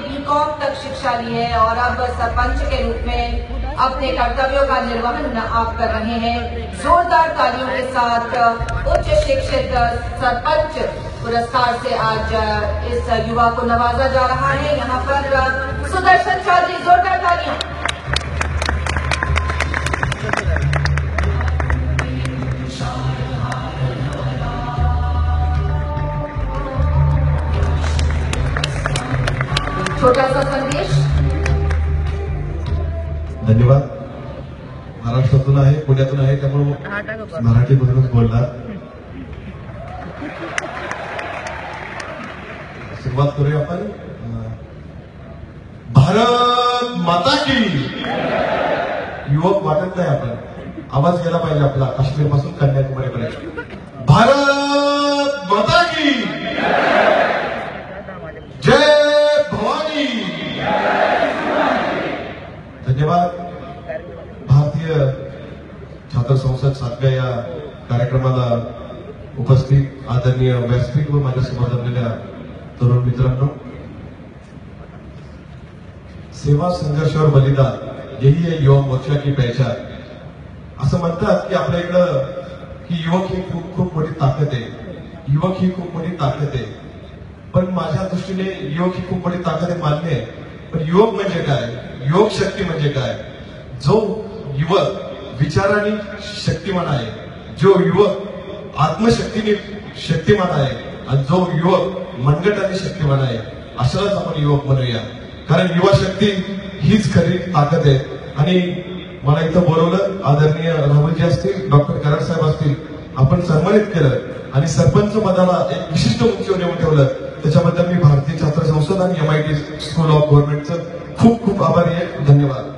BCom तक शिक्षा ली है और अब सरपंच के रूप में अपने कर्तव्यों का निर्वहन आप कर रहे हैं। जोरदार तालियों के साथ उच्च शिक्षित सरपंच पुरस्कार से आज इस युवा को नवाजा जा रहा है। यहाँ पर सुदर्शन चौधरी, जोरदार तालियां। छोटा सा संदेश। धन्यवाद। महाराष्ट्रातून आहे, पुण्यातून आहे, त्यामुळे मराठीमधूनच बोलणार। सुरुवात करूया आपण। भारत माता की। युवक वाटत नाही, आपण आवाज गेला पाहिजे आपला काश्मीर पासून कन्याकुमारीपर्यंत। भारत माता की जय भवानी। धन्यवाद। भारतीय छात्र संसद 7व्या या कार्यक्रमाला उपस्थित आदरणीय व्यासपीठ व माझ्यासमोर जमलेल्या तरुण मित्रांनो, सेवा संघर्ष और बलिदान यही है युवा मोर्चा की पहचान। असं म्हणतात की आपल्या इकडं की युवक ही खूप खूप मोठी ताकद आहे, युवक ही खूप मोठी ताकद आहे। पण माझ्या दृष्टीने युवक ही खूप मोठी ताकद आहे, मान्य आहे, पण युवक म्हणजे काय, युवक शक्ती म्हणजे काय? जो युवक विचाराने शक्तिमान आहे, जो युवक आत्मशक्तीने शक्तिमान आहे आणि जो युवक मनगटाने शक्तिमान आहे, अशालाच आपण युवक म्हणूया। कारण युवा शक्ती हीच खरी ताकद आहे। आणि मला इथं बोलवलं, आदरणीय राहुलजी असतील, डॉक्टर कराड साहेब असतील, आपण सन्मानित केलं आणि सरपंच पदाला एक विशिष्ट उंचीवर नेऊन ठेवलं। त्याच्याबद्दल मी भारतीय छात्र संसद आणि MIT स्कूल ऑफ गव्हर्नमेंटचं खूप खूप आभारी आहे। धन्यवाद।